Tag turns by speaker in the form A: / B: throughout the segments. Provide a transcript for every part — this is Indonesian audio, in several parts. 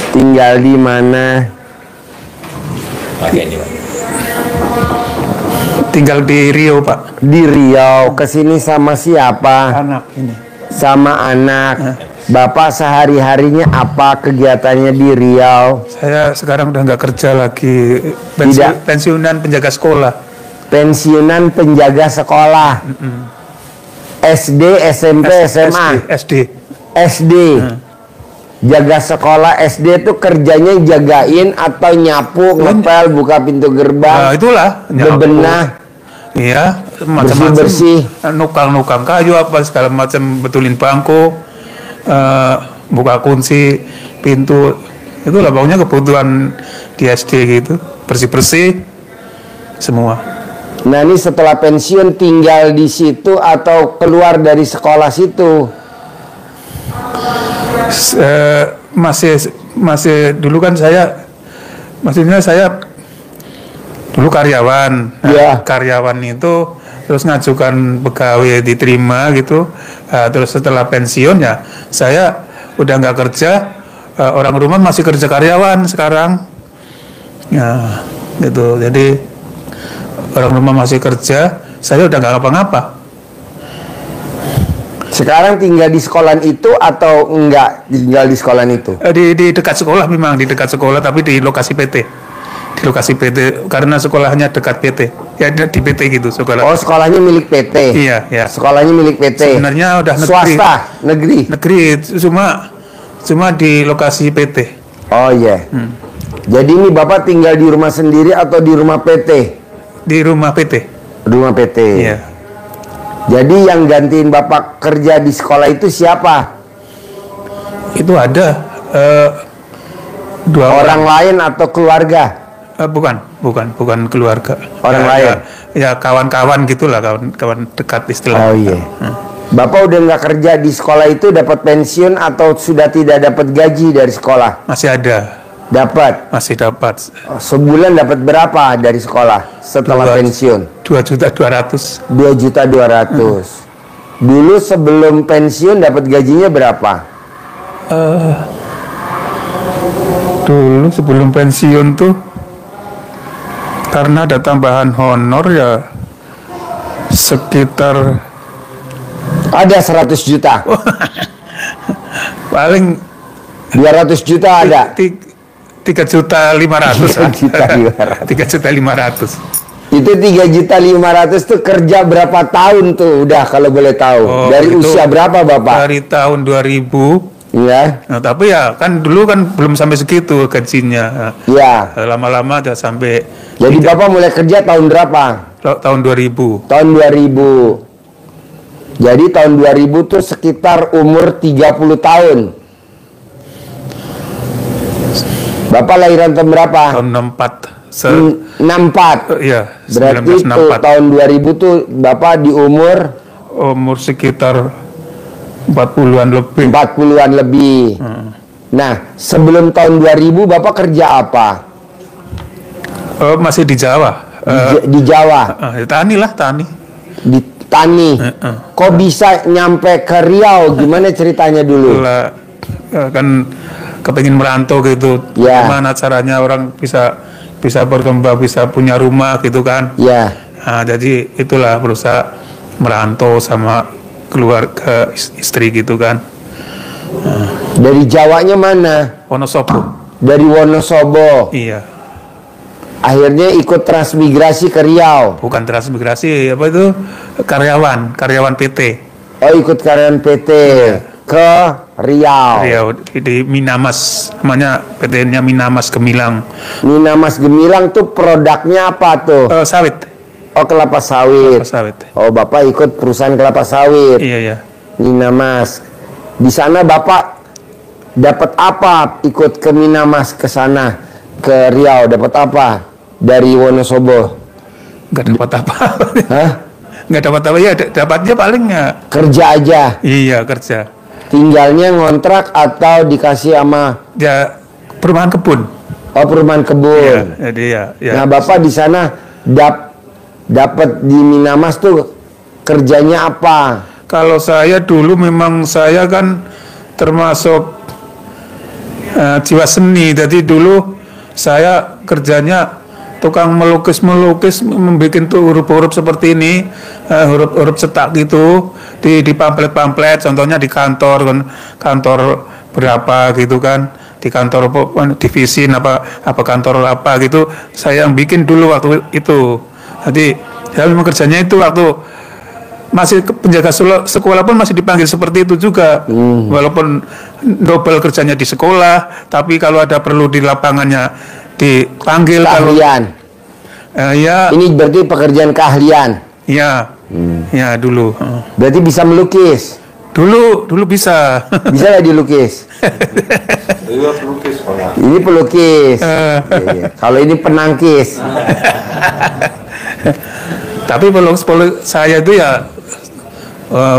A: Tinggal di mana?
B: Tinggal di Riau, Pak.
A: Di Riau. Kesini sama siapa?
B: Anak ini.
A: Sama anak. Bapak sehari-harinya apa kegiatannya di Riau?
B: Saya sekarang udah nggak kerja lagi. Pensiunan penjaga sekolah.
A: Pensiunan penjaga sekolah. SD, SMP, SMA. SD. Jaga sekolah SD tuh kerjanya jagain atau nyapu, ngepel, buka pintu gerbang.
B: Nah, itulah.
A: Bebenah.
B: Iya, macam-macam.
A: Bersih.
B: Nukang kayu apa segala macam, betulin bangku, buka kunci pintu. Itulah pokoknya kebutuhan di SD gitu, bersih-bersih semua.
A: Nah, ini setelah pensiun tinggal di situ atau keluar dari sekolah situ?
B: Masih dulu kan maksudnya saya dulu karyawan. Karyawan itu terus ngajukan pegawai diterima gitu. Terus setelah pensiun ya saya udah nggak kerja, orang rumah masih kerja karyawan sekarang. Ya gitu. Jadi orang rumah masih kerja, saya udah nggak ngapa-ngapa.
A: Sekarang tinggal di sekolah itu atau enggak tinggal di sekolah itu?
B: Di dekat sekolah, memang di dekat sekolah, tapi di lokasi PT. Di lokasi PT, karena sekolahnya dekat PT. Ya di PT gitu sekolah.
A: Oh, sekolahnya milik PT?
B: Iya, ya.
A: Sekolahnya milik PT?
B: Sebenarnya udah negeri.
A: Swasta? Negeri?
B: Negeri, cuma di lokasi PT.
A: Oh iya. Jadi ini Bapak tinggal di rumah sendiri atau di rumah PT?
B: Di rumah PT.
A: Rumah PT?
B: Iya.
A: Jadi yang gantiin Bapak kerja di sekolah itu siapa?
B: Itu ada dua
A: orang lain atau keluarga?
B: Bukan keluarga.
A: Orang lain?
B: Ya kawan-kawan gitulah, kawan dekat istilah.
A: Oh iya. Bapak udah nggak kerja di sekolah itu, dapat pensiun atau sudah tidak dapat gaji dari sekolah?
B: Masih ada.
A: Dapat?
B: Masih dapat.
A: Sebulan dapat berapa dari sekolah setelah pensiun?
B: 2.200.000.
A: 2.200.000. Dulu sebelum pensiun dapat gajinya berapa?
B: Dulu sebelum pensiun tuh karena ada tambahan honor ya sekitar
A: ada 100 juta.
B: Paling
A: 200 juta ada.
B: 3.500.000. 3.500.000.
A: Itu 3.500.000 tuh kerja berapa tahun tuh udah kalau boleh tahu? Dari usia berapa Bapak?
B: Dari tahun 2000.
A: Iya.
B: Nah, tapi ya kan dulu kan belum sampai segitu gajinya.
A: Iya.
B: Lama-lama udah sampai.
A: Jadi Bapak mulai kerja tahun berapa?
B: Tahun 2000.
A: Tahun 2000. Jadi tahun 2000 tuh sekitar umur 30 tahun. Bapak lahiran tahun berapa?
B: Tahun 64.
A: 64.
B: Iya.
A: Berarti tuh tahun 2000 tuh Bapak di umur
B: sekitar 40-an lebih.
A: 40-an lebih. Nah, sebelum tahun 2000 Bapak kerja apa?
B: Masih di Jawa.
A: Di Jawa.
B: Tani lah, tani.
A: Di tani. Kok bisa nyampe ke Riau? Gimana ceritanya dulu?
B: Kan kepengin merantau gitu. Gimana caranya orang bisa berkembang, bisa punya rumah gitu kan?
A: Ya.
B: Nah, jadi itulah berusaha merantau sama keluarga istri gitu kan.
A: Dari Jawanya mana?
B: Wonosobo.
A: Dari Wonosobo.
B: Iya.
A: Akhirnya ikut transmigrasi ke Riau.
B: Bukan transmigrasi, apa itu? Karyawan PT.
A: Oh, ikut karyawan PT ke Riau.
B: Riau di Minamas, namanya PT-nya Minamas Gemilang.
A: Minamas Gemilang tuh produknya apa tuh?
B: Sawit.
A: Oh, kelapa sawit.
B: Kelapa sawit.
A: Oh, Bapak ikut perusahaan kelapa sawit.
B: Iya.
A: Minamas. Di sana Bapak dapat apa ikut ke Minamas ke sana ke Riau? Dapat apa dari Wonosobo?
B: Nggak dapat apa.
A: Hah?
B: Nggak dapat apa ya? Dapatnya paling ya
A: kerja aja.
B: Iya, kerja.
A: Tinggalnya ngontrak atau dikasih sama
B: Ya, perumahan kebun.
A: oh perumahan kebun.
B: Ya, jadi ya.
A: Nah, Bapak di sana dapat di Minamas tuh kerjanya apa?
B: Kalau saya dulu memang saya kan termasuk jiwa seni. Jadi dulu saya kerjanya tukang melukis, membuat tuh huruf-huruf seperti ini, huruf-huruf cetak gitu di pamflet-pamflet. Contohnya di kantor berapa gitu kan, di kantor divisi apa kantor apa gitu. Saya yang bikin dulu waktu itu. Jadi saya memang kerjanya itu waktu masih penjaga sekolah pun masih dipanggil seperti itu juga. Walaupun double kerjanya di sekolah, tapi kalau ada perlu di lapangannya dipanggil.
A: Keahlian.
B: Ya.
A: Ini berarti pekerjaan keahlian.
B: Ya. Ya dulu.
A: Berarti bisa melukis.
B: Dulu bisa.
A: Bisa nggak dilukis? Ini pelukis. Iya. Kalau ini penangkis.
B: Tapi pelukis saya itu ya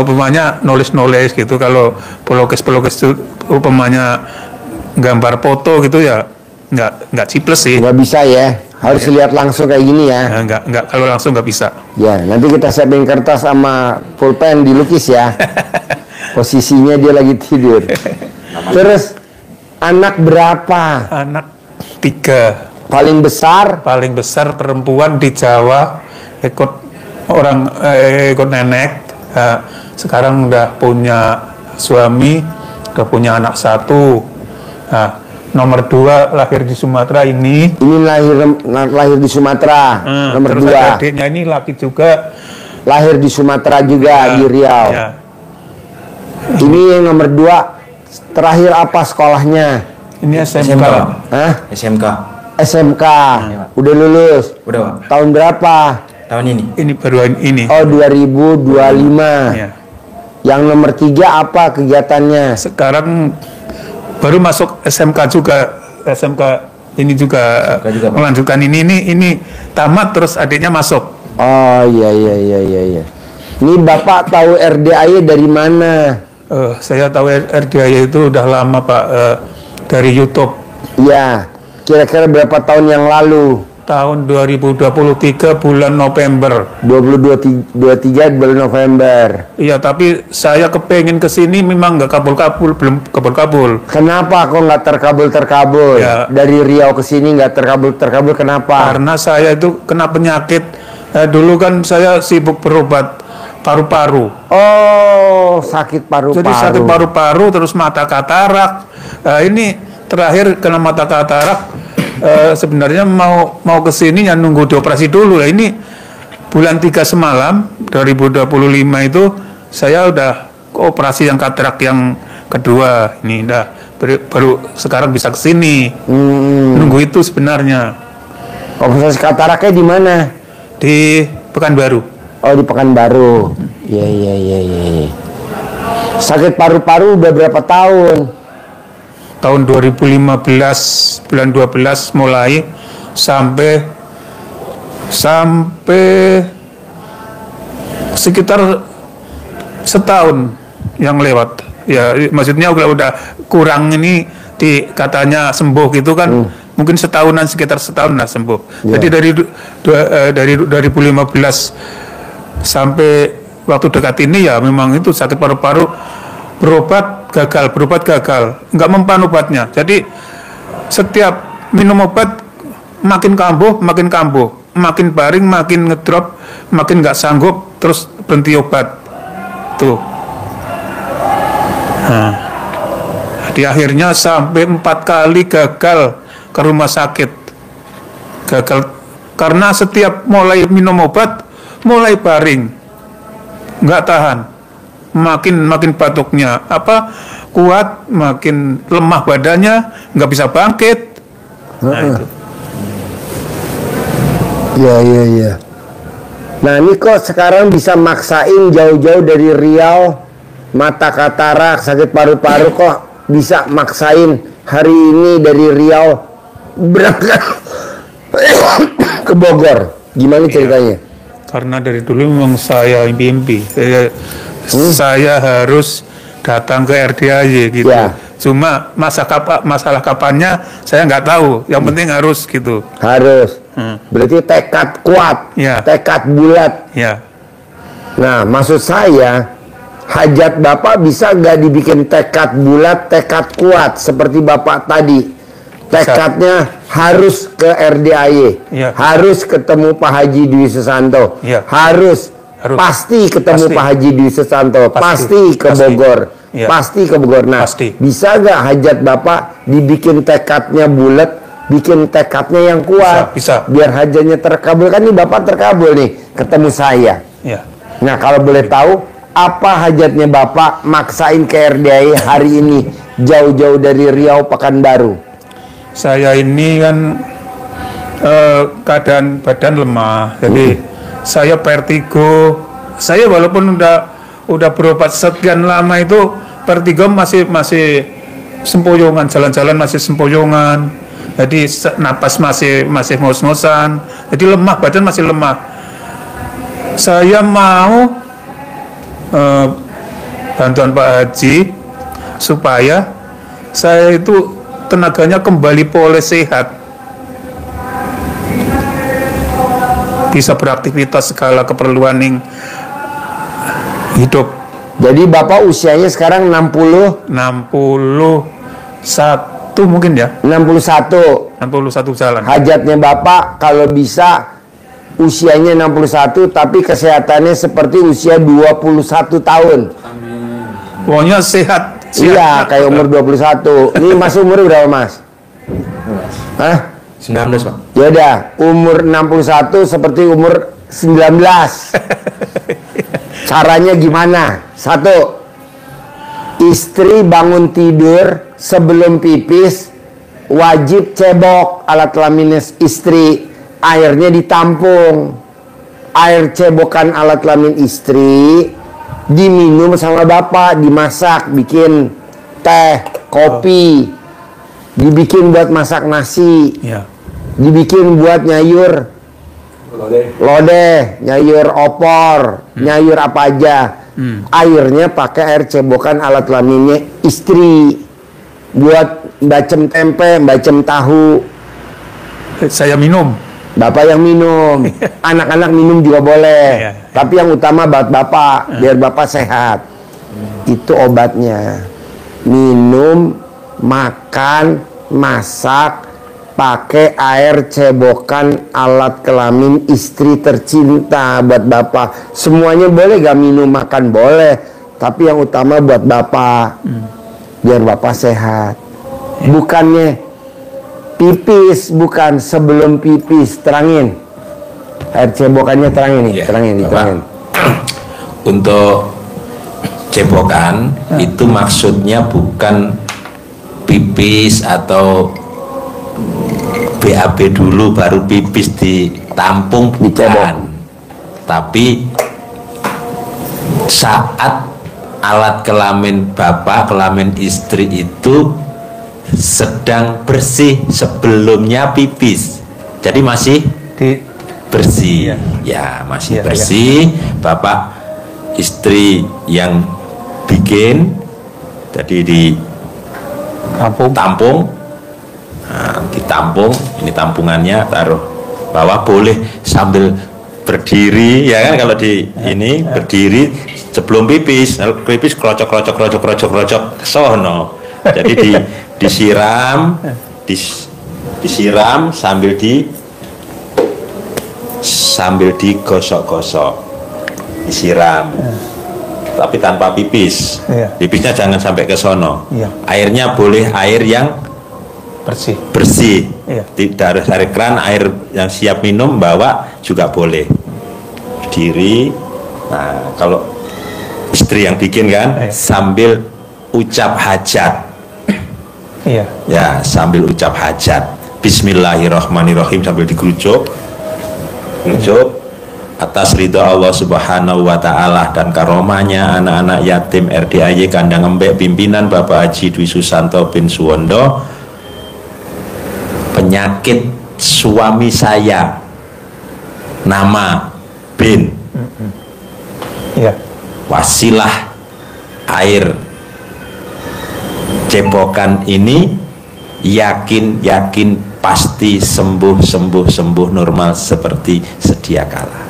B: umpamanya nulis gitu. Kalau pelukis itu umpamanya gambar foto gitu ya nggak ciples sih.
A: Nggak bisa ya. Harus lihat langsung kayak gini ya.
B: Nggak kalau langsung nggak bisa.
A: Ya, nanti kita siapin kertas sama pulpen dilukis ya. Posisinya dia lagi tidur. Terus anak berapa?
B: Anak 3.
A: Paling besar?
B: Paling besar perempuan di Jawa, ikut nenek. Sekarang udah punya suami, udah punya anak 1. Nomor 2 lahir di Sumatera ini.
A: Ini lahir di Sumatera. Nomor
B: terus
A: 2.
B: adiknya ini laki juga.
A: Lahir di Sumatera juga, di Riau.
B: Ya.
A: Ini yang nomor 2. Terakhir apa sekolahnya?
B: Ini SMK.
A: Hah?
C: SMK.
A: SMK. Udah lulus?
C: Udah, Pak.
A: Tahun berapa?
C: Tahun ini.
B: Ini baru ini.
A: Oh, 2025.
B: Ya.
A: Yang nomor 3 apa kegiatannya?
B: Sekarang baru masuk SMK juga. SMK ini juga
C: Pak.
B: melanjutkan ini tamat terus adiknya masuk.
A: Oh, iya. Ini Bapak tahu RDAY dari mana?
B: Saya tahu RDAY itu udah lama Pak, dari YouTube.
A: Iya. Kira-kira berapa tahun yang lalu?
B: Tahun 2023 bulan November.
A: 2023 bulan November.
B: Iya, tapi saya kepengen kesini memang nggak belum kabul-kabul.
A: Kenapa kok nggak terkabul?
B: Ya.
A: Dari Riau ke sini nggak terkabul? Kenapa?
B: Karena saya itu kena penyakit. Dulu kan saya sibuk berobat paru-paru.
A: Oh, sakit paru-paru.
B: Jadi sakit paru-paru terus mata katarak. Ini terakhir kena mata katarak. Sebenarnya mau kesini ya nunggu dioperasi dulu. Ini bulan 3 semalam 2025 itu saya udah operasi yang katarak yang kedua. Ini baru sekarang bisa kesini. Nunggu itu sebenarnya.
A: Operasi kataraknya di mana?
B: Di Pekanbaru.
A: Oh, di Pekanbaru. Iya. Sakit paru-paru udah berapa tahun?
B: Tahun 2015 bulan 12 mulai sampai sekitar setahun yang lewat. Ya, maksudnya udah kurang ini katanya sembuh gitu kan. Mungkin sekitar setahun lah sembuh.
A: Ya.
B: Jadi dari 2015 sampai waktu dekat ini ya memang itu sakit paru-paru berobat gagal, nggak mempan obatnya. Jadi setiap minum obat makin kambuh, makin baring, makin ngedrop, makin nggak sanggup, terus berhenti obat. Tuh. Nah, di akhirnya sampai 4 kali gagal ke rumah sakit. Gagal karena setiap mulai minum obat, mulai baring, nggak tahan. Makin batuknya kuat, makin lemah badannya, nggak bisa bangkit. Nah, itu.
A: Iya. Nah, ini kok sekarang bisa maksain jauh-jauh dari Riau, mata katarak, sakit paru-paru, kok bisa maksain hari ini dari Riau berangkat ke Bogor? Gimana ceritanya?
B: Karena dari dulu memang saya mimpi. Saya harus datang ke RDAY gitu.
A: Ya.
B: Cuma masalah kapannya saya nggak tahu. Yang penting harus gitu.
A: Harus. Berarti tekad kuat,
B: Ya.
A: tekad bulat.
B: Ya.
A: Nah, maksud saya, hajat Bapak bisa nggak dibikin tekad bulat, tekad kuat seperti Bapak tadi? Tekadnya harus ke RDAY,
B: Ya.
A: harus ketemu Pak Haji Dwi Susanto,
B: Ya.
A: harus
B: Harus.
A: pasti ketemu
B: Pasti.
A: Pak Haji Dwi Susanto, pasti ke
B: Pasti.
A: Bogor,
B: Ya.
A: pasti ke Bogor. Nah,
B: Pasti.
A: bisa nggak hajat Bapak dibikin tekadnya bulat, bikin tekadnya yang kuat,
B: Bisa.
A: biar hajatnya terkabul? Kan nih Bapak terkabul nih, ketemu saya.
B: Ya.
A: Nah, kalau boleh tahu, apa hajatnya Bapak maksain ke RDAY hari ini, jauh-jauh dari Riau Pekanbaru?
B: Saya ini kan keadaan badan lemah, jadi saya vertigo. Saya walaupun udah berobat sekian lama itu vertigo masih sempoyongan, jalan-jalan masih sempoyongan. Jadi napas masih ngos-ngosan. Jadi lemah, badan masih lemah. Saya mau bantuan Pak Haji supaya saya itu tenaganya kembali pulih sehat, bisa beraktivitas segala keperluan yang hidup.
A: Jadi Bapak usianya sekarang
B: 61 mungkin ya,
A: 61.
B: 61 jalan.
A: Hajatnya Bapak kalau bisa usianya 61 tapi kesehatannya seperti usia 21 tahun.
B: Pokoknya sehat.
A: Iya, kayak umur 21. Ini Mas umur berapa, Mas? Hah?
C: 19, Pak.
A: Ya udah, umur 61 seperti umur 19. Caranya gimana? 1. Istri bangun tidur sebelum pipis wajib cebok alat kelamin istri, airnya ditampung. Air cebokan alat kelamin istri diminum sama Bapak, dimasak, bikin teh, kopi, dibikin buat masak nasi,
B: Ya.
A: dibikin buat nyayur lodeh, nyayur opor, nyayur apa aja. Airnya pakai air cebokan alat kelaminnya istri, buat bacem tempe, bacem tahu.
B: Saya minum.
A: Bapak yang minum, anak-anak minum juga boleh.
B: Iya.
A: Tapi yang utama buat Bapak, biar Bapak sehat. Itu obatnya. Minum, makan, masak, pakai air cebokan alat kelamin istri tercinta buat Bapak. Semuanya boleh, gak minum, makan boleh. Tapi yang utama buat Bapak, biar Bapak sehat. Bukannya pipis, bukan sebelum pipis. Terangin. Air cebokannya terangin nih,
C: Ya,
A: terangin,
C: Bapak.
A: terangin.
C: Untuk cebokan itu maksudnya bukan pipis atau BAB dulu baru pipis ditampung, bukan. Tapi saat alat kelamin Bapak, kelamin istri itu sedang bersih sebelumnya pipis, jadi masih bersih. Ya, masih
B: Iya,
C: bersih. Bapak istri yang bikin, jadi ditampung. Nah, ditampung, ini tampungannya taruh bawah, boleh sambil berdiri ya kan, kalau di ini berdiri sebelum pipis. Kalau pipis krocok ke sono. Jadi disiram sambil digosok-gosok, disiram, tapi tanpa pipis.
B: Iya.
C: Pipisnya jangan sampai ke sono.
B: Iya.
C: Airnya boleh air yang bersih.
B: Iya.
C: Tidak dari keran, air yang siap minum bawa juga boleh. Berdiri. Nah, kalau istri yang bikin kan,
B: Iya.
C: sambil ucap hajat.
B: Iya.
C: Ya, sambil ucap hajat. Bismillahirrahmanirrahim sambil dikerucuk. Atas ridho Allah Subhanahu wa Ta'ala dan karomahnya anak-anak yatim RDAY Kandang Embek pimpinan Bapak Haji Dwi Susanto bin Suwondo, penyakit suami saya nama bin,
B: Iya.
C: wasilah air cebokan ini yakin pasti sembuh normal seperti sedia kala.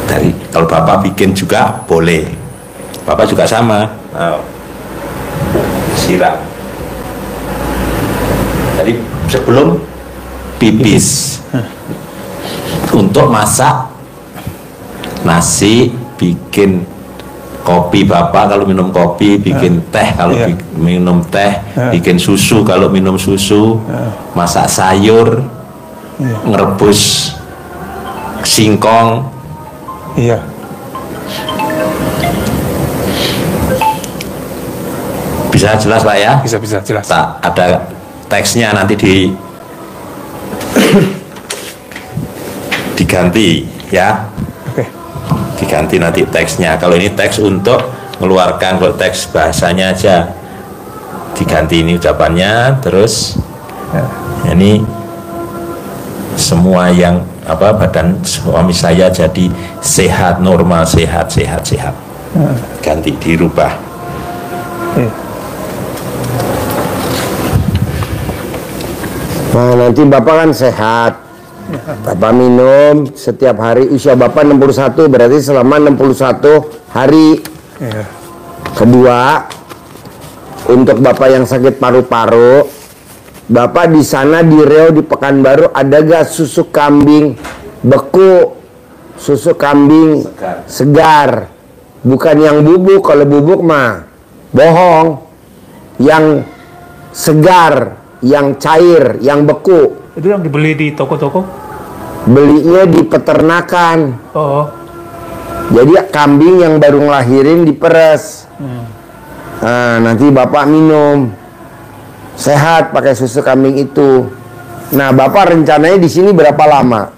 C: Dari kalau Bapak bikin juga boleh, Bapak juga sama. Siram. Jadi sebelum pipis untuk masak nasi, bikin kopi Bapak kalau minum kopi, bikin teh kalau minum teh, bikin susu kalau minum susu, masak sayur, ngerebus singkong.
B: Iya.
C: Bisa jelas Pak ya?
B: Bisa jelas.
C: Tak ada teksnya nanti diganti ya. Diganti nanti teksnya. Kalau ini teks untuk mengeluarkan, kalau teks bahasanya aja diganti ini ucapannya. Terus ini semua yang badan suami saya jadi sehat, normal, sehat. Ganti, dirubah.
A: Nah, nanti Bapak kan sehat. Bapak minum setiap hari, usia Bapak 61, berarti selama 61 hari. Kedua, untuk Bapak yang sakit paru-paru, Bapak di sana di Riau di Pekanbaru ada gak susu kambing beku, susu kambing segar, bukan yang bubuk. Kalau bubuk mah bohong, yang segar, yang cair, yang beku.
B: Itu yang dibeli di toko-toko?
A: Belinya di peternakan. Jadi kambing yang baru ngelahirin diperes. Nah, nanti Bapak minum sehat pakai susu kambing itu. Nah, Bapak rencananya di sini berapa lama?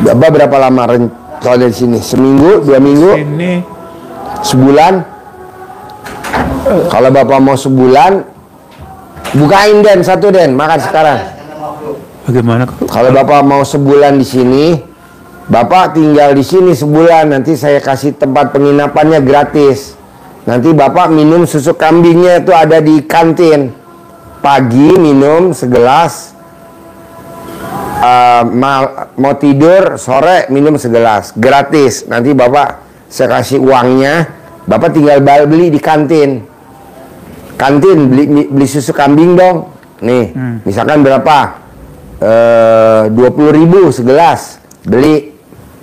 A: Bapak berapa lama rencananya di sini? Seminggu, 2 minggu?
B: Ini
A: sebulan? Kalau Bapak mau sebulan, bukain satu makan sekarang.
B: Bagaimana?
A: Kalau Bapak mau sebulan di sini, Bapak tinggal di sini sebulan. Nanti saya kasih tempat penginapannya gratis. Nanti Bapak minum susu kambingnya itu ada di kantin. Pagi minum segelas, mau tidur sore minum segelas, gratis. Nanti Bapak saya kasih uangnya, Bapak tinggal beli di kantin. Kantin beli susu kambing dong. Nih, misalkan berapa? 20.000 segelas. Beli.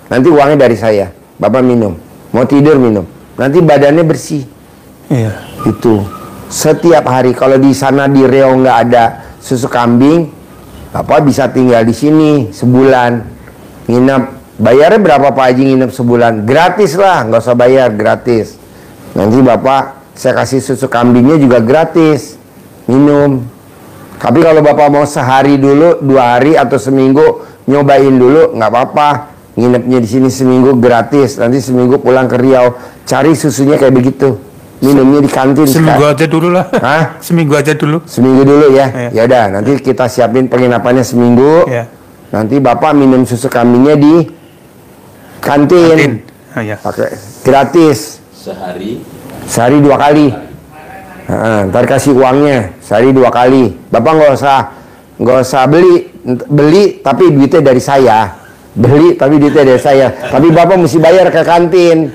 A: Nanti uangnya dari saya. Bapak minum. Mau tidur minum. Nanti badannya bersih.
B: Iya.
A: Itu. Setiap hari. Kalau di sana di Riau nggak ada susu kambing, Bapak bisa tinggal di sini sebulan. Nginep. Bayarnya berapa Pak Haji nginep sebulan? Gratis lah, nggak usah bayar, gratis. Nanti Bapak saya kasih susu kambingnya juga gratis, minum. Tapi kalau Bapak mau sehari dulu, 2 hari atau seminggu nyobain dulu, nggak apa-apa. Nginepnya di sini seminggu gratis. Nanti seminggu pulang ke Riau, cari susunya kayak begitu. Minumnya di kantin.
B: Seminggu aja dulu lah.
A: Hah?
B: Seminggu aja dulu.
A: Seminggu dulu ya. Ya udah, nanti kita siapin penginapannya seminggu. Nanti Bapak minum susu kambingnya di kantin. Pakai gratis. Sehari 2 kali. Ntar kasih uangnya sehari 2 kali. Bapak nggak usah beli tapi duitnya dari saya. Beli tapi duitnya dari saya. Tapi Bapak mesti bayar ke kantin.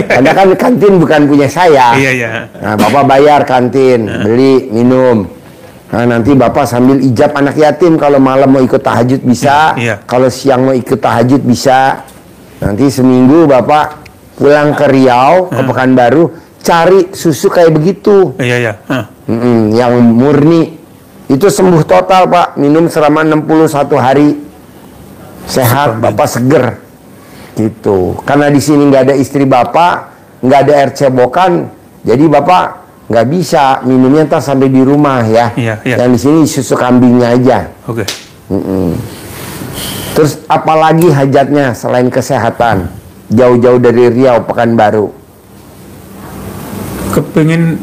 A: Karena kan kantin bukan punya saya. Nah, Bapak bayar kantin, beli, minum. Nah, nanti Bapak sambil ijab anak yatim. Kalau malam mau ikut tahajud bisa. Kalau siang mau ikut tahajud bisa. Nanti seminggu Bapak pulang ke Riau, ke Pekanbaru, cari susu kayak begitu. Yang murni. Itu sembuh total Pak. Minum selama 61 hari. Sehat, Bapak seger. Gitu. Karena di sini nggak ada istri Bapak, nggak ada air cebokan, jadi Bapak nggak bisa minumnya entah sampai di rumah ya. Yang di sini susu kambingnya aja. Terus apalagi hajatnya selain kesehatan? Jauh-jauh dari Riau, Pekanbaru.
B: Kepingin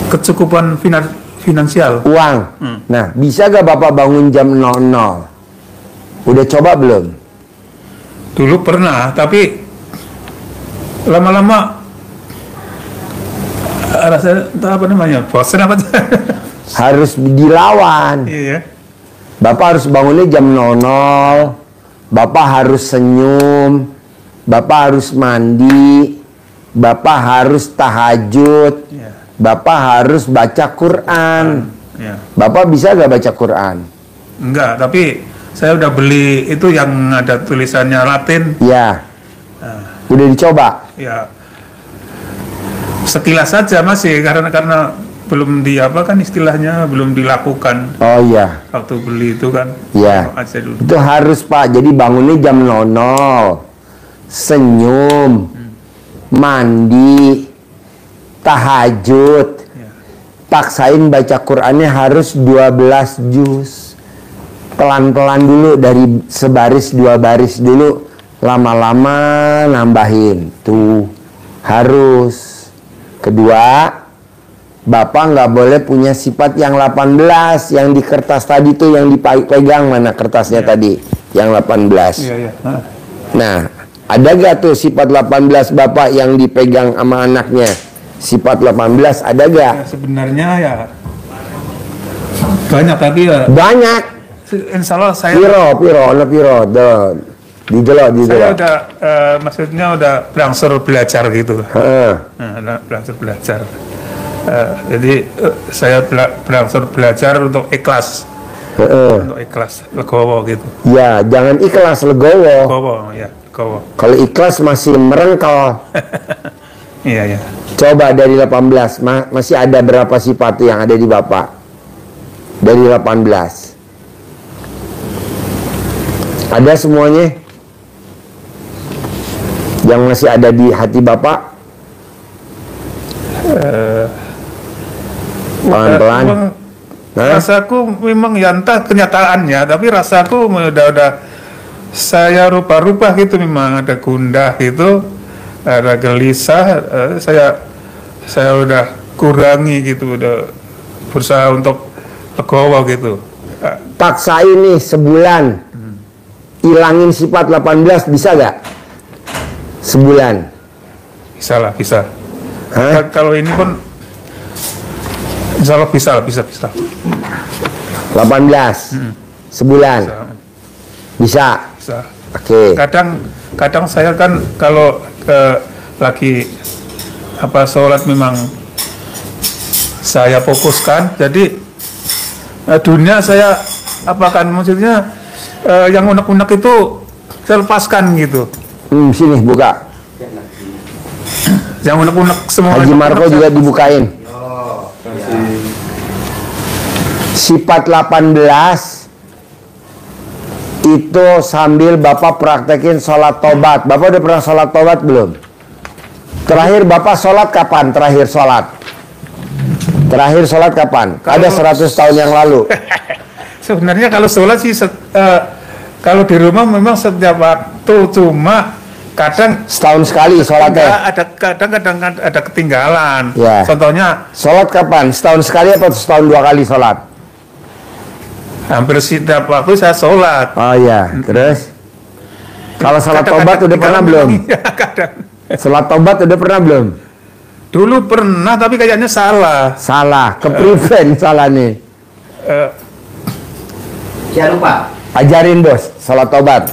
B: kecukupan finansial.
A: Uang. Nah, bisa gak Bapak bangun jam 00? Udah coba belum?
B: Dulu pernah, tapi lama-lama rasanya apa namanya, bosan apa?
A: Harus dilawan.
B: Iya.
A: Bapak harus bangunnya jam 00. Bapak harus senyum. Bapak harus mandi. Bapak harus tahajud.
B: Iya.
A: Bapak harus baca Quran.
B: Iya.
A: Bapak bisa gak baca Quran?
B: Enggak, tapi saya udah beli itu yang ada tulisannya Latin.
A: Ya. Udah dicoba?
B: Ya. Sekilas saja masih karena belum kan istilahnya belum dilakukan.
A: Oh iya.
B: Waktu beli itu kan.
A: Iya.
B: Aja dulu.
A: Itu harus Pak. Jadi bangunnya jam 00. Senyum. Mandi. Tahajud.
B: Ya.
A: Paksain baca Qurannya harus 12 juz. Pelan-pelan dulu, dari sebaris 2 baris dulu. Lama-lama nambahin. Tuh. Harus. Kedua, Bapak nggak boleh punya sifat yang 18. Yang di kertas tadi tuh, yang dipegang mana kertasnya tadi? Yang 18.
B: Iya.
A: Nah, ada gak tuh sifat 18 Bapak yang dipegang sama anaknya? Sifat 18 ada gak?
B: Ya, sebenarnya ya banyak, tapi ya
A: Banyak.
B: insya Allah saya
A: Piro. Didelok.
B: saya udah maksudnya udah berangsur belajar gitu. Nah, berangsur belajar. Jadi saya berangsur belajar untuk ikhlas. Untuk ikhlas, legowo gitu.
A: Ya, jangan ikhlas, legowo.
B: Legowo.
A: Kalau ikhlas masih merengkel.
B: Iya.
A: Coba dari 18, masih ada berapa sifat yang ada di Bapak? Dari 18. Ada semuanya? Yang masih ada di hati Bapak? Pelan-pelan.
B: Rasaku memang ya entah kenyataannya, tapi rasaku udah saya rubah-rubah gitu, memang ada gundah gitu, ada gelisah, saya udah kurangi gitu, udah berusaha untuk legowo gitu.
A: Paksain nih sebulan, ilangin sifat 18, bisa gak? Sebulan?
B: Bisa.
A: Hah?
B: Kalau ini pun insya Allah bisa.
A: 18 sebulan bisa. Oke.
B: Kadang saya kan kalau lagi sholat memang saya fokuskan, jadi dunia saya maksudnya yang unek-unek itu saya lepaskan gitu.
A: Sini buka.
B: Yang unek-unek semua.
A: Haji Marco juga dibukain. Sifat 18 itu sambil Bapak praktekin sholat tobat. Bapak udah pernah sholat tobat belum? Terakhir Bapak sholat kapan? Terakhir sholat kapan? Ada 100 tahun yang lalu.
B: Sebenarnya kalau sholat sih kalau di rumah memang setiap waktu, cuma kadang
A: setahun sekali sholatnya.
B: Kadang ada ketinggalan.
A: Ya.
B: Contohnya
A: sholat kapan? Setahun sekali atau setahun 2 kali sholat?
B: Hampir setiap waktu saya sholat.
A: Oh iya, terus kalau sholat tobat udah pernah belum?
B: Kadang.
A: Sholat tobat udah pernah belum?
B: Dulu pernah, tapi kayaknya salah.
A: Kepriven salah nih.
D: Jangan lupa.
A: Ajarin bos, sholat tobat.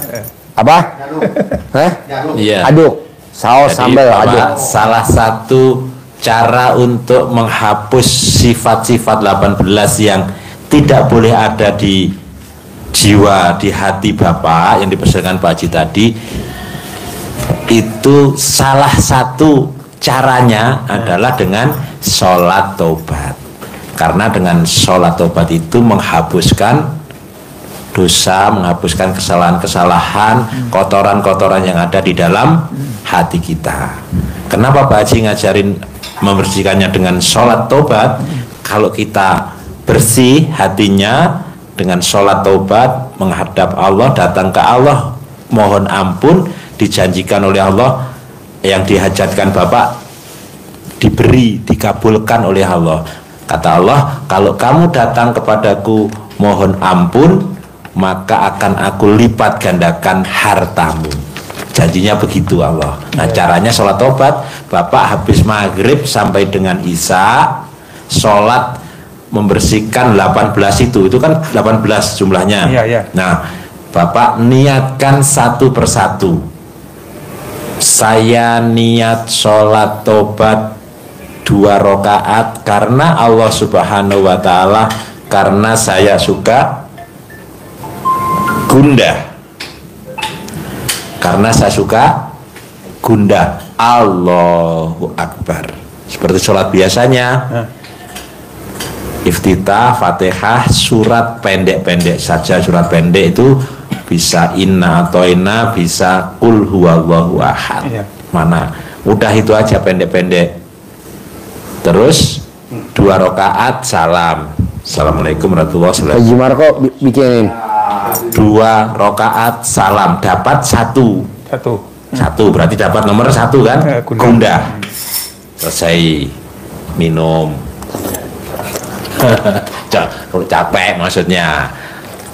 A: Apa?
C: Iya.
A: Aduk. Saus sambal aduk.
C: Salah satu cara untuk menghapus sifat-sifat 18 yang tidak boleh ada di jiwa, di hati Bapak yang dipersembahkan Pak Haji tadi, itu salah satu caranya adalah dengan sholat tobat. Karena dengan sholat tobat itu menghapuskan dosa, menghapuskan kesalahan-kesalahan, kotoran-kotoran yang ada di dalam hati kita. Kenapa Pak Haji ngajarin membersihkannya dengan sholat tobat? Kalau kita bersih hatinya dengan sholat tobat, menghadap Allah, datang ke Allah, mohon ampun, dijanjikan oleh Allah yang dihajatkan Bapak diberi, dikabulkan oleh Allah. Kata Allah, kalau kamu datang kepadaku mohon ampun, maka akan aku lipat gandakan hartamu. Janjinya begitu Allah. Nah caranya sholat tobat, Bapak habis maghrib sampai dengan isya, sholat membersihkan 18 itu kan 18 jumlahnya. Nah Bapak niatkan satu persatu. Saya niat sholat tobat 2 rakaat karena Allah Subhanahu wa Ta'ala, karena saya suka gundah. Karena saya suka gundah. Allahu Akbar. Seperti sholat biasanya. Iftitah, Fatihah, surat pendek-pendek saja. Surat pendek itu bisa inna atau inna, bisa qul huwallahu ahad. Mana? Udah itu aja pendek-pendek. Terus 2 rakaat salam. Assalamualaikum warahmatullahi wabarakatuh.
A: Haji Marco bikinin
C: 2 rakaat salam, dapat satu berarti dapat nomor 1 kan? Gundah. Selesai minum. Capek maksudnya.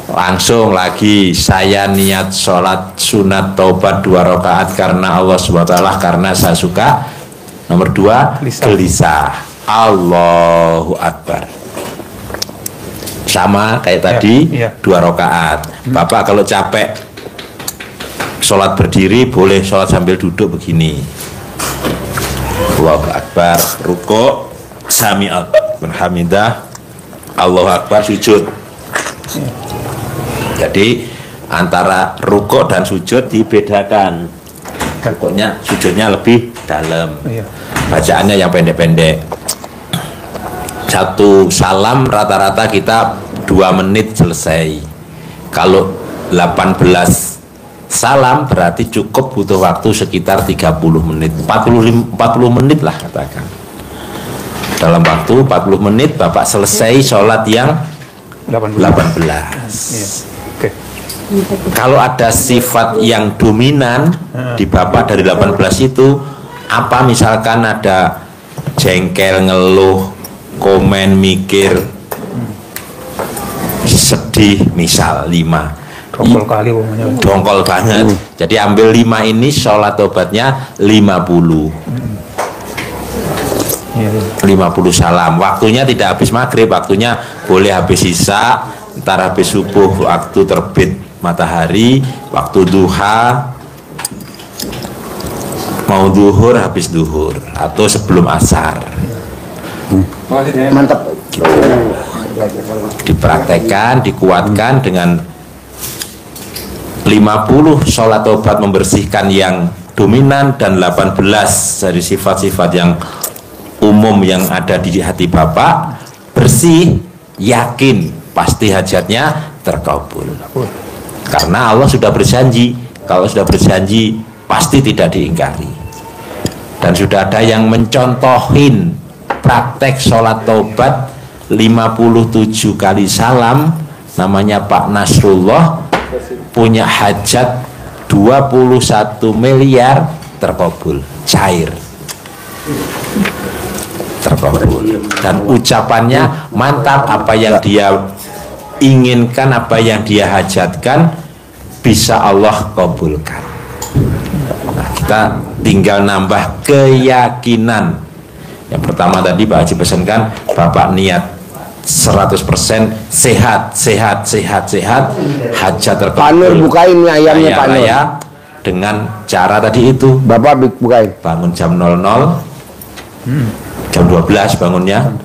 C: Langsung lagi saya niat sholat sunat taubat 2 rakaat karena Allah SWT, karena saya suka. Nomor 2 gelisah. Allahu Akbar. Sama kayak tadi 2 rakaat. Bapak kalau capek sholat berdiri, boleh sholat sambil duduk begini. Allahu Akbar, rukuk, sami'al berhamidah, Allahu Akbar, sujud. Jadi antara rukuk dan sujud dibedakan. Rukuknya, sujudnya lebih dalam. Bacaannya yang pendek-pendek. 1 salam rata-rata kita 2 menit selesai. Kalau 18 salam berarti cukup butuh waktu sekitar 30 menit, 40 menit lah katakan. Dalam waktu 40 menit Bapak selesai sholat yang 18. Kalau ada sifat yang dominan di Bapak dari 18 itu apa, misalkan ada jengkel, ngeluh, komen, mikir, sedih, misal 5 dongkol banget. Jadi ambil 5 ini sholat tobatnya 50 salam. Waktunya tidak habis maghrib, waktunya boleh habis isya, ntar habis subuh, waktu terbit matahari, waktu duha, mau duhur, habis duhur, atau sebelum asar.
A: Mantap.
C: Dipraktekkan, dikuatkan dengan 50 sholat tobat membersihkan yang dominan dan 18 dari sifat-sifat yang umum yang ada di hati Bapak bersih, yakin pasti hajatnya terkabul. Karena Allah sudah berjanji, kalau sudah berjanji pasti tidak diingkari. Dan sudah ada yang mencontohin praktek sholat tobat 57 kali salam, namanya Pak Nasrullah, punya hajat 21 miliar terkabul, cair, terkabul. Dan ucapannya mantap, apa yang dia inginkan, apa yang dia hajatkan bisa Allah kabulkan. Nah, kita tinggal nambah keyakinan. Yang pertama tadi Pak Haji pesankan, Bapak niat 100% sehat, hajat terkabul.
A: Pak Nur bukain ayamnya Pak Nur.
C: Dengan cara tadi itu.
A: Bapak bukain.
C: Bangun jam 00, jam 12 bangunnya.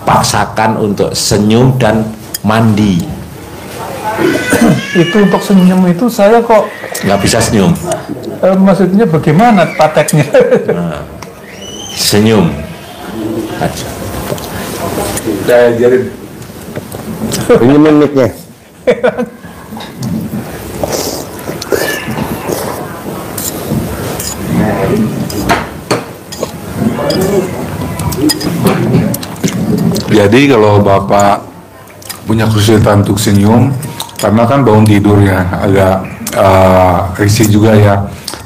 C: Paksakan untuk senyum dan mandi.
B: Itu untuk senyum itu saya kok
C: nggak bisa senyum.
B: Maksudnya bagaimana prakteknya?
C: Nah, senyum aja.
B: Saya ajarin.
A: Ini menitnya.
D: Jadi kalau Bapak punya kesulitan untuk senyum, karena kan bangun tidur ya agak risih juga ya,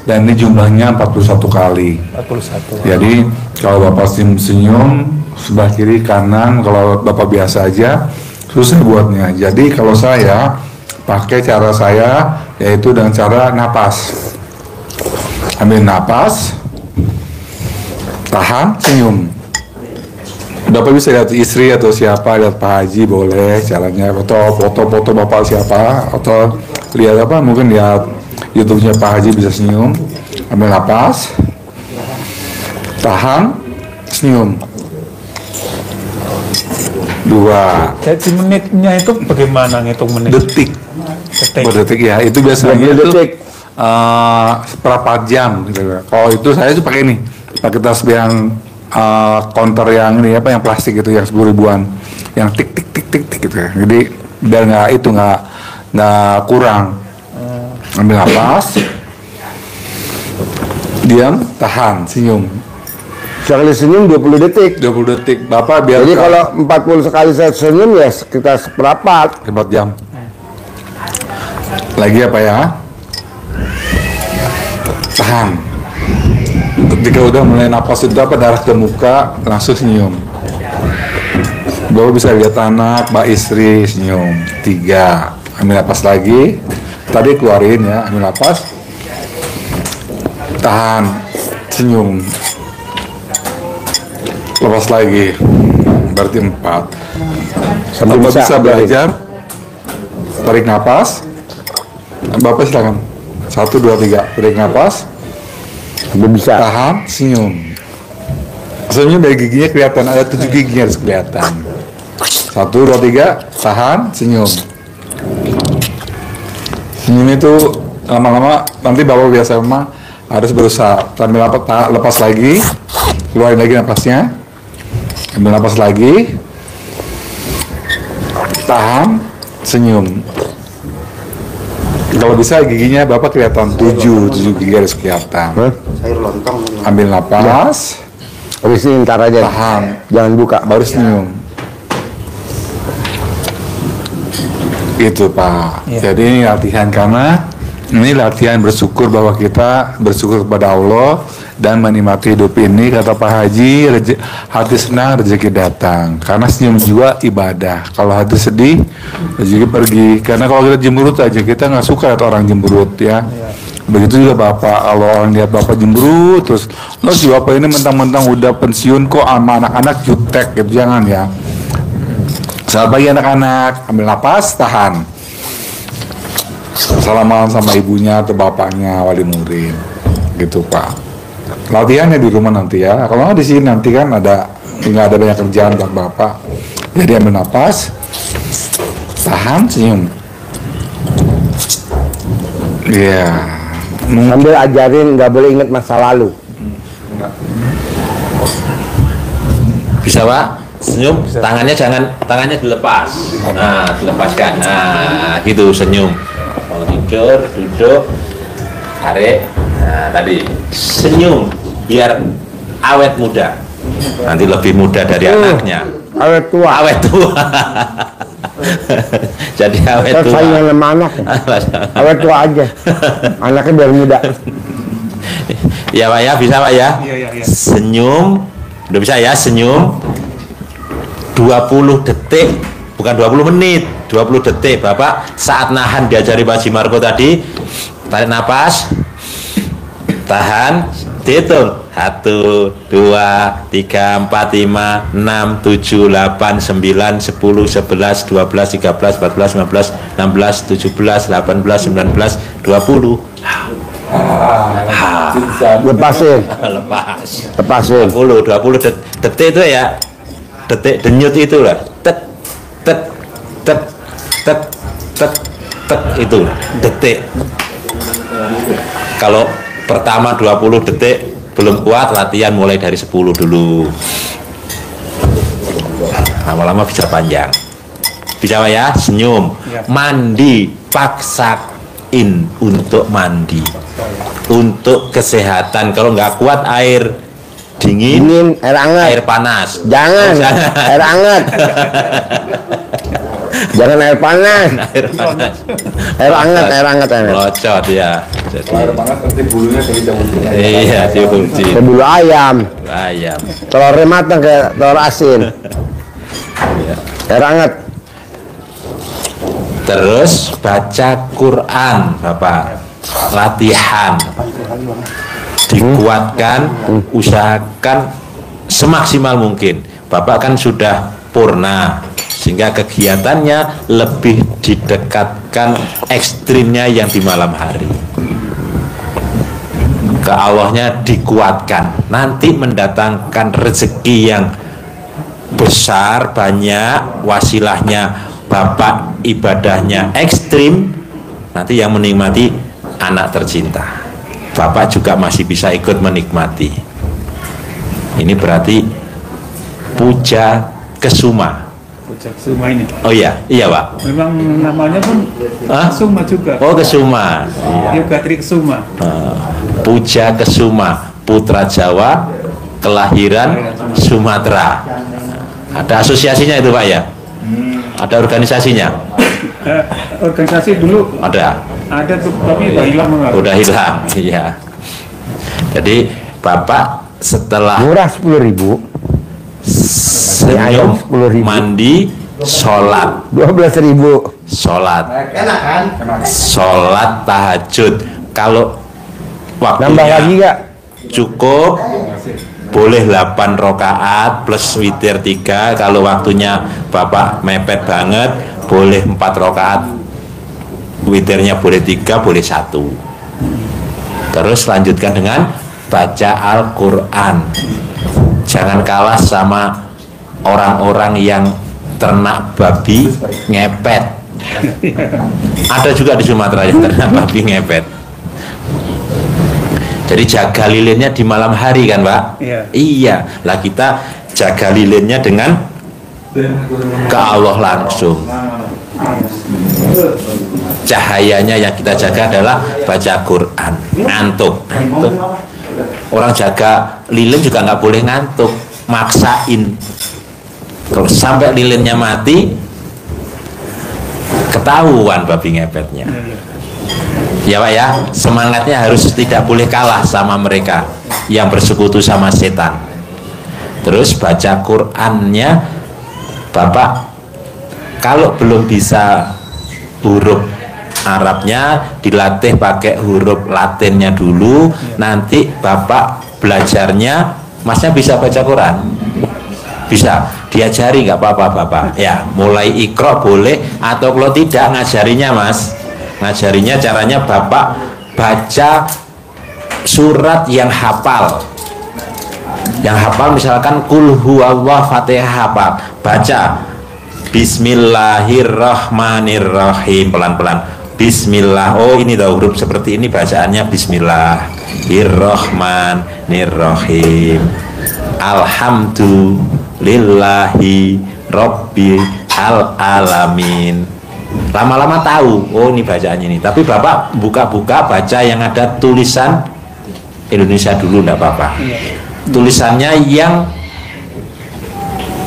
D: dan ini jumlahnya 41 kali.
B: 41.
D: Jadi kalau Bapak senyum sebelah kiri kanan, kalau Bapak biasa aja susah buatnya. Jadi kalau saya pakai cara saya, yaitu dengan cara napas. Ambil napas, tahan, senyum. Bapak bisa lihat istri atau siapa, lihat Pak Haji boleh caranya, atau foto-foto Bapak siapa, atau lihat apa, mungkin lihat YouTube-nya Pak Haji bisa senyum. Ambil napas, tahan, senyum. 2
B: Jadi menitnya itu bagaimana ngitung menit?
D: detik.
B: Detik.
D: Berdetik ya, itu biasanya
A: 20
D: itu
A: detik.
D: seperempat jam gitu. Kalau itu saya tuh pakai ini, pakai tasbih yang counter yang ini apa, yang plastik itu, yang 10 ribuan, yang tik tik tik tik tik gitu ya. Jadi biar nggak kurang. Ambil nafas, diam, tahan, senyum.
A: Sekali senyum 20 detik.
D: 20 detik. Bapak biar
A: Jadi kalau 40 sekali saya senyum ya sekitar seperempat.
D: 4 jam. Lagi apa ya? Tahan. Ketika udah mulai napas itu apa, darah ke muka, langsung senyum. Bapak bisa lihat anak, mbak istri, senyum. 3. Ambil napas lagi. Tadi keluarin ya, ambil napas. Tahan. Senyum. Lepas lagi. Berarti 4.
A: Sampai
D: Bapak
A: bisa
D: bisa belajar. Tarik napas. Bapak silakan. 1, 2, 3. Tarik napas.
A: Sampai bisa.
D: Tahan, senyum. Senyum dari giginya kelihatan, ada 7 giginya harus kelihatan. 1, 2, 3. Tahan, senyum. Senyum itu lama-lama nanti Bapak biasa memang harus berusaha. Sambil lepas lagi. Keluarin lagi napasnya. Ambil napas lagi. Tahan, senyum. Kalau bisa giginya Bapak kelihatan 7 gigi harus kelihatan. Ambil napas,
A: Habis ini ntar aja.
D: tahan,
A: Jangan buka.
D: baru senyum. Itu Pak. Jadi ini latihan, karena ini latihan bersyukur bahwa kita bersyukur kepada Allah dan menikmati hidup ini. Kata Pak Haji, hati senang rezeki datang. Karena senyum juga ibadah. Kalau hati sedih, rezeki pergi. Karena kalau kita cemberut aja, kita nggak suka lihat orang cemberut ya. Begitu juga Bapak, kalau orang lihat Bapak cemberut terus, lo si Bapak ini mentang-mentang udah pensiun kok sama anak-anak jutek gitu, jangan ya. Selamat pagi anak-anak, ambil napas, tahan. Salaman sama ibunya atau bapaknya, wali murid, gitu Pak. Latihannya di rumah nanti ya. Kalau nggak di sini nanti kan nggak ada banyak kerjaan buat Bapak. Jadi ambil napas, tahan, senyum. Iya.
A: Sambil ajarin nggak boleh ingat masa lalu.
C: Bisa Pak? Senyum, tangannya dilepas. Nah, dilepaskan. Nah, gitu senyum. Mau tidur, duduk, tarik. Nah, tadi senyum biar awet muda. Nanti lebih muda dari anaknya.
A: Awet tua.
C: Awet tua. Jadi awet
A: Saya
C: tua.
A: saingan sama anak. Awet tua aja. Anaknya biar muda.
C: Ya Pak ya, bisa Pak ya?
B: Iya.
C: Senyum. Udah bisa ya, senyum. 20 detik, bukan 20 menit, 20 detik. Bapak saat nahan diajari Pak Haji Marko tadi, tarik napas, tahan, dihitung 1, 2, 3, 4, 5, 6, 7, 8, 9, 10, 11, 12, 13, 14, 15, 16, 17, 18, 19, 20.
A: Lepasin.
C: Lepasin. 20 detik itu ya, detik denyut itu lah, tet tet tet tet tet tet itu detik. Kalau pertama 20 detik belum kuat, latihan mulai dari 10 dulu, lama-lama bisa panjang. Bisa Pak ya? Senyum. Mandi, paksain untuk mandi, untuk kesehatan. Kalau nggak kuat air dingin,
A: air hangat.
C: air panas.
A: Jangan, air hangat. Jangan air panas.
C: Air panas.
A: Air hangat.
C: Locot ya. Jadi,
D: Air panas nanti bulunya jadi jauh.
C: iya diuji.
A: Kayak bulu ayam.
C: Ayam.
A: Telurnya matang kayak telur asin. Air hangat.
C: Terus baca Quran, Bapak. Latihan. dikuatkan, usahakan semaksimal mungkin. Bapak kan sudah purna, sehingga kegiatannya lebih didekatkan ekstrimnya yang di malam hari. Ke Allahnya dikuatkan, nanti mendatangkan rezeki yang besar, banyak, wasilahnya Bapak ibadahnya ekstrim, nanti yang menikmati anak tercinta. Bapak juga masih bisa ikut menikmati. Ini berarti puja kesuma.
B: Puja kesuma ini.
C: Oh iya, iya Pak.
B: Memang namanya pun kesuma juga.
C: Oh kesuma. Iya.
B: Yoga Tri Kesuma.
C: Puja kesuma, putra Jawa, kelahiran Sumatera. Ada asosiasinya itu Pak ya? Ada organisasinya?
B: Organisasi dulu
C: ada
B: tuh, tapi udah hilang.
C: Udah hilang, iya. Jadi Bapak setelah
A: Murah 10.000.
C: senyum,
A: 10.000.
C: mandi, sholat,
A: 12.000.
C: sholat, sholat tahajud. Kalau
A: Nambah
C: waktunya
A: lagi gak?
C: cukup, boleh 8 rakaat plus witir 3. Kalau waktunya Bapak mepet banget, boleh 4 rakaat, witirnya boleh 3, boleh 1. Terus lanjutkan dengan baca Al-Quran. Jangan kalah sama orang-orang yang ternak babi ngepet. Ada juga di Sumatera yang ternak babi ngepet. Jadi jaga lilinnya di malam hari kan Pak?
B: Iya.
C: Iya. Lah kita jaga lilinnya dengan ke Allah langsung. Cahayanya yang kita jaga adalah baca Quran. Ngantuk. Orang jaga lilin juga nggak boleh ngantuk, maksain. Kalau sampai lilinnya mati, ketahuan babi ngepetnya. Ya Pak ya, semangatnya harus tidak boleh kalah sama mereka yang bersekutu sama setan. Terus baca Qurannya, Bapak kalau belum bisa huruf Arabnya, dilatih pakai huruf Latinnya dulu. Nanti Bapak belajarnya, Masnya bisa baca Quran? Bisa, diajari nggak apa-apa Bapak. Ya, mulai Iqra boleh, atau kalau tidak ngajarinya Mas. Ngajarinya caranya Bapak baca surat yang hafal. Yang hafal misalkan Qul huwallah Fatihah hafal. Baca Bismillahirrahmanirrahim pelan-pelan. Bismillah. Oh ini dah huruf seperti ini bacaannya Bismillahirrahmanirrahim. Alhamdulillahi Rabbil alamin. Lama-lama tahu, oh ini bacaannya ini. Tapi Bapak buka-buka baca yang ada tulisan Indonesia dulu, enggak apa-apa. Tulisannya yang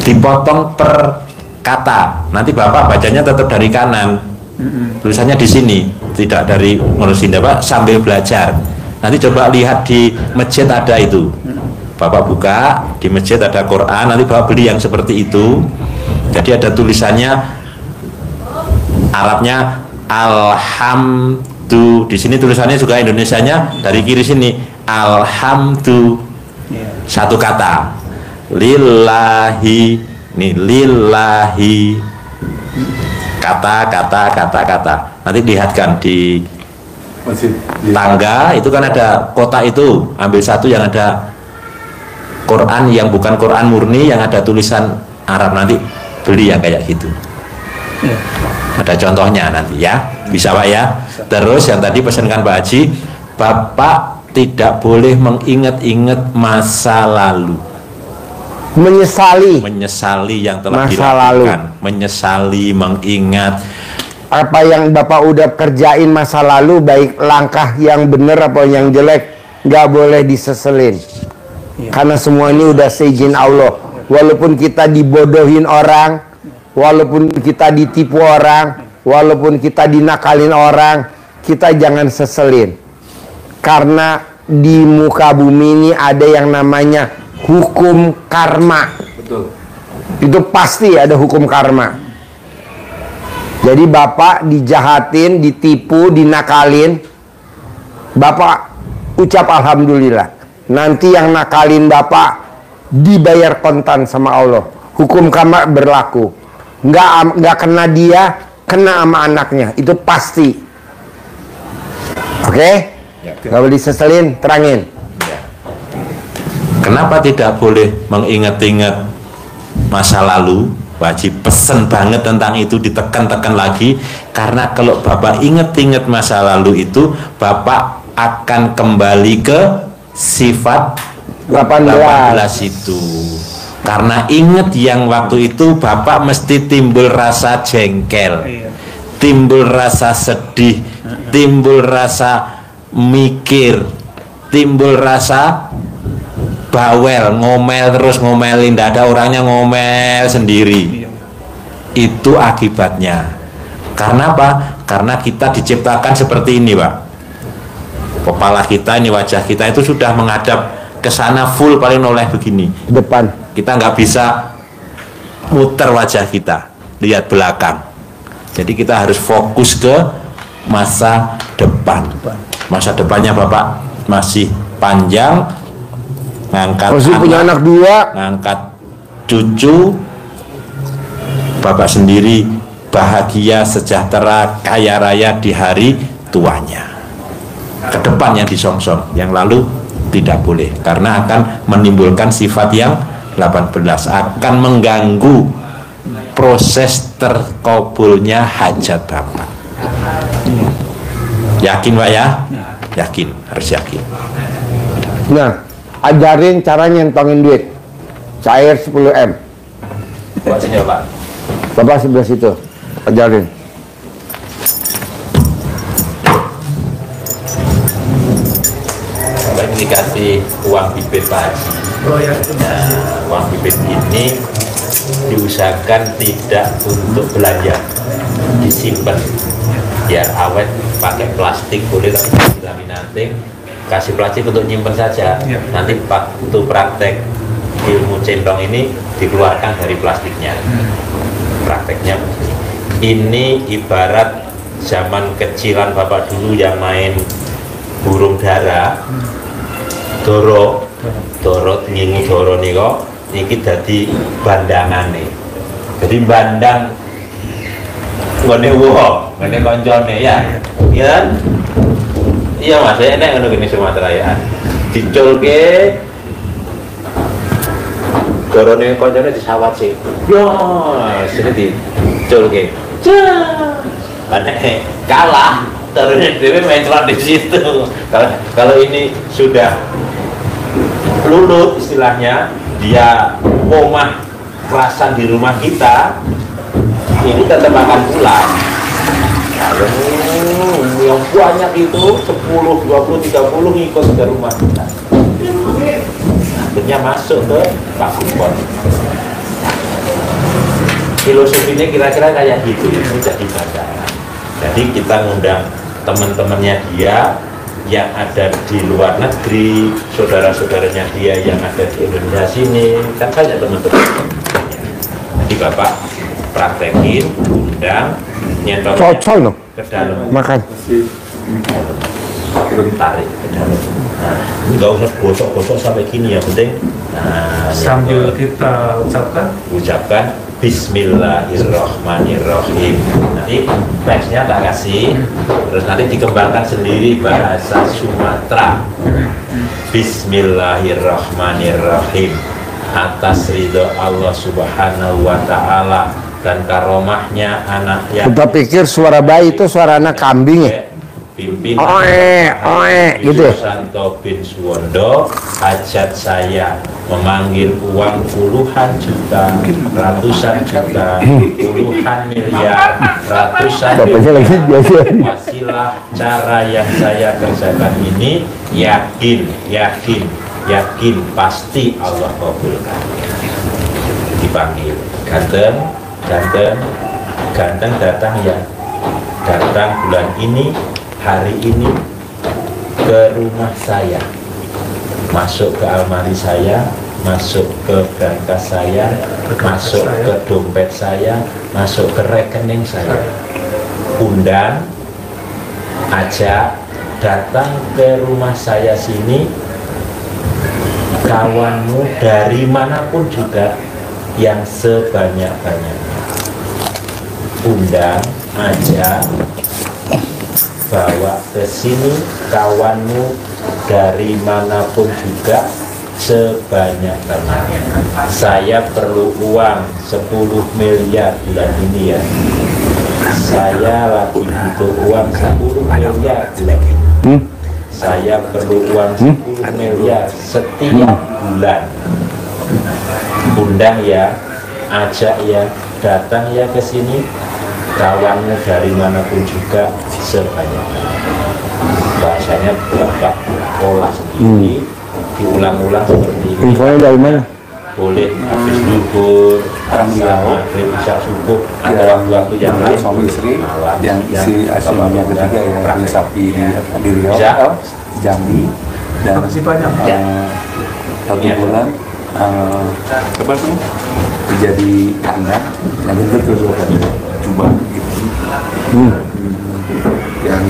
C: dipotong per kata. Nanti Bapak bacanya tetap dari kanan. Tulisannya di sini, tidak dari ngurusin Bapak sambil belajar. Nanti coba lihat di masjid ada itu. Bapak buka di masjid ada Quran, nanti Bapak beli yang seperti itu. Jadi ada tulisannya Arabnya alhamdu. Di sini tulisannya juga Indonesianya dari kiri sini alhamdu. Satu kata. Lillahi. Nih lillahi. Kata. Nanti lihatkan di tangga itu kan ada kotak itu. Ambil satu yang ada Quran yang bukan Quran murni, yang ada tulisan Arab, nanti beli yang kayak gitu. Ada contohnya nanti ya, bisa Pak ya. Terus yang tadi pesankan Pak Haji, Bapak tidak boleh mengingat-ingat masa lalu, menyesali yang telah
A: masa
C: dilakukan, menyesali, mengingat
A: apa yang Bapak udah kerjain masa lalu, baik langkah yang benar apa yang jelek, nggak boleh diseselin. Karena semua ini udah seizin Allah. Walaupun kita dibodohin orang, walaupun kita ditipu orang, walaupun kita dinakalin orang, kita jangan seselin. Karena di muka bumi ini ada yang namanya hukum karma.
D: Betul.
A: Itu pasti ada hukum karma. Jadi Bapak dijahatin, ditipu, dinakalin, Bapak ucap alhamdulillah. Nanti yang nakalin bapak dibayar kontan sama Allah. Hukum kamar berlaku. Nggak kena dia, kena sama anaknya. Itu pasti. Oke? Nggak boleh diseselin, terangin.
C: Kenapa tidak boleh mengingat-ingat masa lalu? Wajib pesen banget tentang itu, ditekan-tekan lagi. Karena kalau bapak ingat-ingat masa lalu itu, bapak akan kembali ke sifat 18 itu. Karena ingat yang waktu itu bapak mesti timbul rasa jengkel, timbul rasa sedih, timbul rasa mikir, timbul rasa bawel, ngomel terus, ngomelin, tidak ada orangnya, ngomel sendiri. Itu akibatnya. Karena apa? Karena kita diciptakan seperti ini, Pak. Kepala kita ini, wajah kita itu sudah menghadap ke sana full, paling oleh begini
A: Depan.
C: kita nggak bisa muter wajah kita, lihat belakang. Jadi kita harus fokus ke masa depan. Masa depannya bapak masih panjang, ngangkat
A: Masih punya anak 2,
C: ngangkat cucu, bapak sendiri bahagia, sejahtera, kaya raya di hari tuanya. Ke depan yang disongsong, yang lalu tidak boleh, karena akan menimbulkan sifat yang 18, akan mengganggu proses terkabulnya hajat bapak. Yakin Pak ya? Yakin, harus yakin.
A: Nah, ajarin cara nyentongin duit. Cair 10M.
C: Buat sini Pak.
A: Bapak sebelah situ. Ajarin.
C: Bapak ini dikasih uang bibit Pak Haji. Nah, uang bibit ini diusahakan tidak untuk belanja, disimpan. Ya awet, pakai plastik boleh, tapi dilaminating, kasih plastik untuk nyimpen saja. Nanti waktu praktek ilmu centong ini dikeluarkan dari plastiknya. Prakteknya ini ibarat zaman kecilan bapak dulu yang main burung dara, doro ngingu doro niko, niki dadi bandangane. Jadi bandang ngene wuh, ngene koncone ya. Iya kan? Iya Mas, enek ngono gini Sumatera ya. Diculke dorone koncone disawat sih. Yo, sini diculke. Aneh kalah, terus dia menclot di situ. Kalau ini sudah lulut istilahnya, dia omah kerasan di rumah kita, ini tetap akan pulang. Kalau yang banyak itu 10, 20, 30 ngikut ke rumah kita, akhirnya masuk ke Pak Kupon. Filosofinya kira-kira kayak gitu, ini jadi masalah. Jadi kita ngundang teman-temannya dia yang ada di luar negeri, saudara-saudaranya dia yang ada di Indonesia sini, kan banyak teman-teman. Jadi Bapak praktekin, undang, nyentok
A: Cocol loh.
C: ke dalam,
A: Makan.
C: tarik ke dalam. Nah, nggak usah gosok-gosok sampai gini, yang penting. Nah,
B: Sambil kita
C: ucapkan Bismillahirrahmanirrahim. Nanti teksnya tak kasih, terus nanti dikembangkan sendiri bahasa Sumatera. Bismillahirrahmanirrahim. Atas ridho Allah Subhanahu wa Ta'ala dan karomahnya anak yang
A: Kita pikir suara bayi itu suara anak kambing ya.
C: pimpinan
A: Oe, gitu ya?
C: Santo bin Suwondo, hajat saya memanggil uang puluhan juta, ratusan juta, puluhan miliar, ratusan
A: Bapaknya lagi biasa.
C: wasilah cara yang saya kerjakan ini yakin pasti Allah kabulkan. Dipanggil ganteng datang ya, datang bulan ini, hari ini ke rumah saya, masuk ke almari saya, masuk ke berangkas saya, masuk ke dompet saya, masuk ke rekening saya, undang, ajak, datang ke rumah saya sini, kawanmu dari manapun juga yang sebanyak-banyaknya, undang, ajak, bawa ke sini kawanmu dari manapun juga sebanyak-banyaknya. Saya perlu uang 10 miliar bulan ini ya. Saya lagi butuh uang 10 miliar bulan ini. Saya perlu uang 10 miliar setiap bulan. Undang ya, ajak ya, datang ya ke sini, kawanmu dari manapun juga sebanyak. Bahasanya Bapak olah sendiri, diulang-ulang seperti ini.
A: Infonya dari mana?
C: Boleh habis duhur, maghrib, isya subuh, ada waktu-waktu yang lain.
D: Suami istri
C: malam,
D: yang isi aslinya ketiga ya, sapi di Riau, Jambi, dan satu bulan apa tuh jadi kandang, nanti betul coba gitu, yang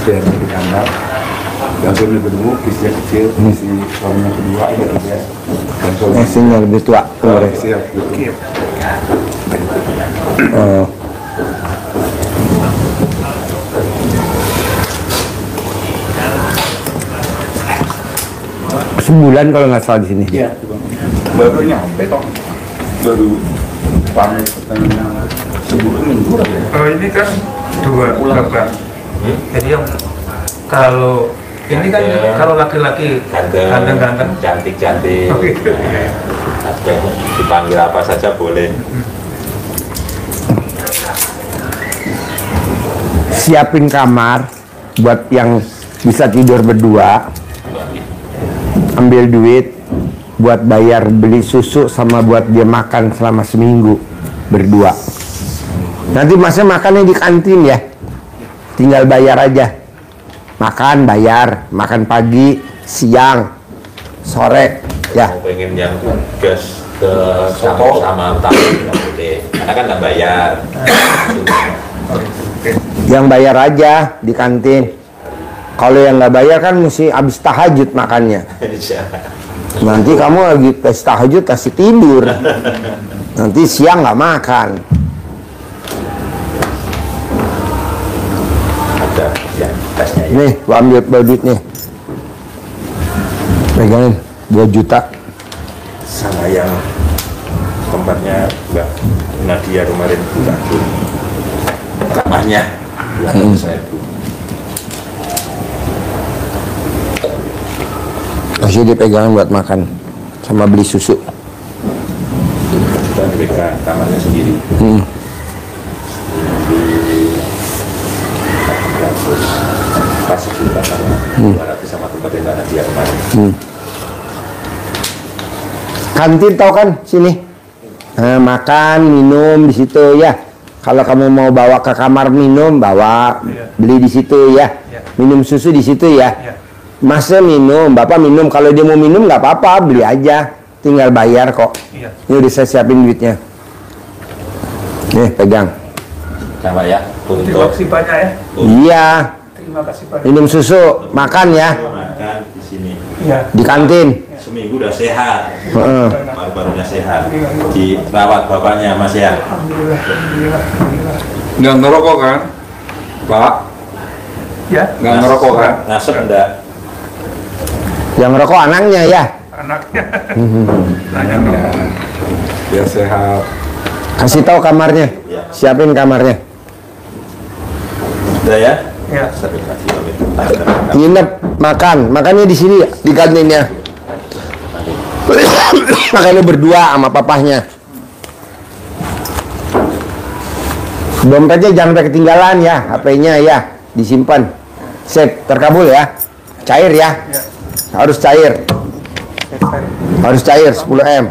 D: di kandang. Yang sudah bertemu, istri kecil, istri suaminya kedua, ada tiga. Dan suami
A: Istrinya lebih tua.
D: istri yang kedua.
A: Sebulan kalau nggak salah di sini.
D: Iya, baru nyampe toh, baru panen sebulan minggu lah ya.
B: Oh ini kan dua Bapak. Jadi yang kalau ini kan kalau laki-laki ganteng-ganteng,
C: cantik-cantik,
B: oh, gitu.
C: ada dipanggil apa saja boleh.
A: Siapin kamar buat yang bisa tidur berdua. Ambil duit buat bayar beli susu sama buat dia makan selama seminggu berdua. Nanti masnya makannya di kantin ya, tinggal bayar aja. Makan bayar, makan pagi, siang, sore ya.
C: Mau pengen yang gas ke sama tamu nggak boleh, karena kan nggak bayar.
A: Yang bayar aja di kantin. Kalau yang nggak bayar kan mesti habis tahajud makannya. Nanti kamu lagi tes tahajud kasih tidur. Nanti siang nggak makan.
C: Ada ya tesnya ya.
A: Nih, gua ambil duit nih. Pegangin 2 juta.
C: Sama yang tempatnya Mbak Nadia kemarin bukan kamarnya 200.000.
A: Masih dipegang buat makan sama beli susu.
C: Dan mereka kamarnya sendiri. Kasih juta sama 200 sama tempat yang Mbak Nadia kemarin.
A: Kantin tau kan sini. Nah, makan, minum di situ ya. Kalau kamu mau bawa ke kamar minum, bawa, beli di situ ya. Minum susu di situ ya. Masnya minum, bapak minum. Kalau dia mau minum nggak apa-apa, beli aja. Tinggal bayar kok. Ini udah saya siapin duitnya. Nih, pegang.
C: Sama ya.
B: Terima kasih banyak ya.
A: Iya.
B: Terima kasih banyak.
A: Minum susu, makan ya.
C: Makan di sini.
B: Iya.
A: Di kantin.
C: Seminggu udah sehat.
A: Heeh.
C: Baru-barunya sehat. Dirawat bapaknya Mas ya.
B: Alhamdulillah. Alhamdulillah. Alhamdulillah.
D: Nggak ngerokok kan, Pak?
B: Ya,
D: Nggak ngerokok kan?
C: Nasib enggak.
A: Yang rokok anaknya ya.
B: anaknya.
D: Ya, biar sehat.
A: Kasih tahu kamarnya. Siapin kamarnya.
C: Udah ya?
B: Ya.
A: Nginep, makannya di sini di kantinnya. Makannya berdua sama papahnya. Dompetnya jangan sampai ketinggalan ya, HP-nya ya disimpan. Sip, terkabul ya. Cair ya. Harus cair. Harus cair 10 M.